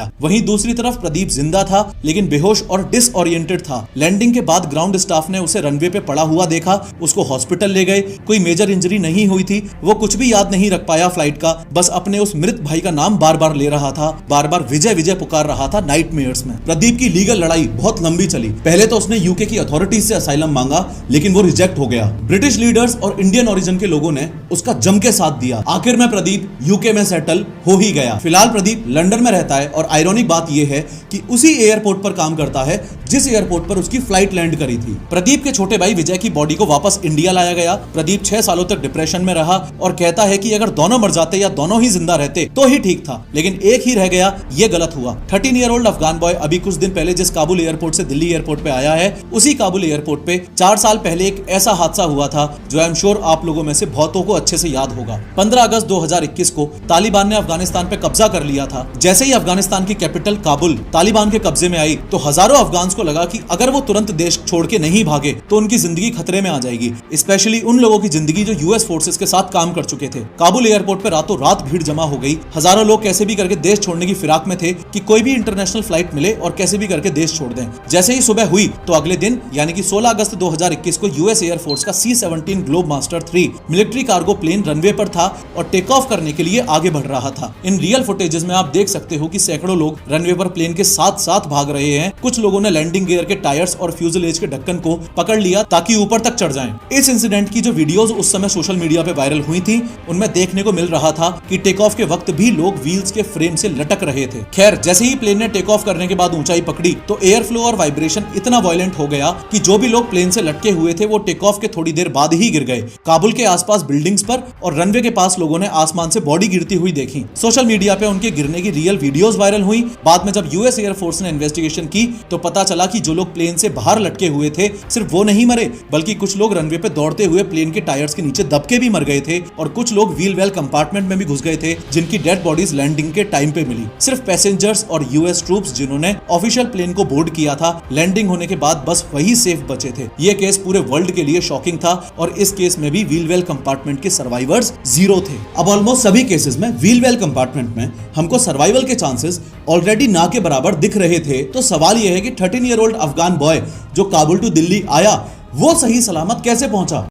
गया। वहीं दूसरी तरफ प्रदीप जिंदा था लेकिन बेहोश और डिसओरिएंटेड था। लैंडिंग के बाद ग्राउंड स्टाफ ने उसे रनवे पे पड़ा हुआ देखा, उसको हॉस्पिटल ले गए। कोई मेजर इंजरी नहीं हुई थी। वो कुछ भी याद नहीं रख पाया फ्लाइट का, बस अपने उस मृत भाई का नाम बार बार ले रहा था, बार बार विजय विजय पुकार रहा था नाइटमेयर्स में। प्रदीप की लीगल लड़ाई बहुत लंबी चली। पहले तो उसने यूके की अथॉरिटीज से असाइलम मांगा लेकिन वो रिजेक्ट हो गया। ब्रिटिश लीडर्स और इंडियन ओरिजिन के लोगों ने उसका जम के साथ दिया। आखिर में प्रदीप यूके में सेटल हो ही गया। फिलहाल प्रदीप लंदन में रहता है और आयरॉनिक बात यह है कि उसी एयरपोर्ट पर काम करता है जिस एयरपोर्ट पर उसकी फ्लाइट लैंड करी थी। प्रदीप के छोटे भाई विजय की बॉडी को वापस इंडिया लाया गया। प्रदीप 6 सालों तक डिप्रेशन में रहा और कहता है कि अगर दोनों मर जाते या दोनों ही जिंदा रहते तो ही ठीक था, लेकिन एक ही रह गया, ये गलत हुआ। 13 ईयर ओल्ड अफगान बॉय अभी कुछ दिन पहले जिस काबुल एयरपोर्ट से दिल्ली एयरपोर्ट पे आया है, उसी काबुल एयरपोर्ट पे 4 साल पहले एक ऐसा हादसा हुआ था जो आई एम श्योर आप लोगों में से बहुतों को अच्छे से याद होगा। 15 अगस्त 2021 को तालिबान ने अफगानिस्तान पे कब्जा कर लिया था। जैसे ही अफगानिस्तान की कैपिटल काबुल तालिबान के कब्जे में आई तो हजारों अफगान्स को लगा कि अगर वो तुरंत देश छोड़ के नहीं भागे तो उनकी जिंदगी खतरे में आ जाएगी, स्पेशली उन लोगों की जिंदगी जो यूएस फोर्सेस के साथ काम कर चुके थे। काबुल एयरपोर्ट पे रातों रात भीड़ जमा हो गई। हजारों लोग कैसे भी करके देश छोड़ने की फिराक में थे कि कोई भी इंटरनेशनल फ्लाइट मिले और कैसे भी करके देश छोड़ दें। जैसे ही सुबह हुई तो अगले दिन यानी कि 16 अगस्त 2021 को यूएस एयरफोर्स का C-17 Globemaster 3 military cargo plane runway पर था और टेक ऑफ करने के लिए आगे बढ़ रहा था। इन रियल फुटेजेस में आप देख सकते हो कि सैकड़ों लोग रनवे पर प्लेन के साथ साथ भाग रहे हैं। कुछ लोगों ने लैंडिंग गियर के टायर्स और फ्यूजलेज के ढक्कन को पकड़ लिया ताकि ऊपर तक चढ़ जाएं। इस इंसिडेंट की जो वीडियोस उस समय सोशल मीडिया पे वायरल हुई थी उनमें देखने को मिल रहा था कि टेक ऑफ के वक्त भी लोग व्हील्स के फ्रेम से लटक रहे थे। खैर, जैसे ही प्लेन ने टेक ऑफ करने के बाद ऊंचाई पकड़ी तो एयर फ्लो और वाइब्रेशन इतना वायलेंट हो गया कि जो भी लोग प्लेन से लटके हुए थे वो टेक ऑफ के थोड़ी देर बाद ही गिर गए। काबुल के आसपास बिल्डिंग्स पर और रनवे के पास लोगों ने आसमान से बॉडी गिरती हुई देखी। सोशल मीडिया पे उनके गिरने की रियल वीडियोस वायरल हुई। बाद में जब यूएस एयरफोर्स ने इन्वेस्टिगेशन की तो पता चला कि जो लोग प्लेन से बाहर लटके हुए थे सिर्फ वो नहीं मरे, बल्कि कुछ लोग रनवे पे दौड़ते हुए प्लेन के टायर्स के नीचे दबके भी मर गए थे और कुछ लोग व्हील वेल कंपार्टमेंट में भी घुस गए थे जिनकी डेड बॉडीज लैंडिंग के टाइम पे मिली। सिर्फ पैसेंजर्स और यूएस ट्रूप्स जिन्होंने ऑफिशियल प्लेन को बोर्ड किया था, लैंडिंग होने के बाद बस वही सेफ बचे थे। ये केस पूरे वर्ल्ड के लिए शॉकिंग था और इस केस में भी व्हील वेल कंपार्टमेंट के सर्वाइवर्स 0 थे। अब ऑलमोस्ट सभी केसेस में व्हील वेल कंपार्टमेंट में हमको सर्वाइवल के चांसेस ऑलरेडी ना के बराबर दिख रहे थे। तो सवाल यह है कि 13 ईयर ओल्ड अफगान बॉय जो काबुल टू दिल्ली आया वो सही सलामत कैसे पहुंचा।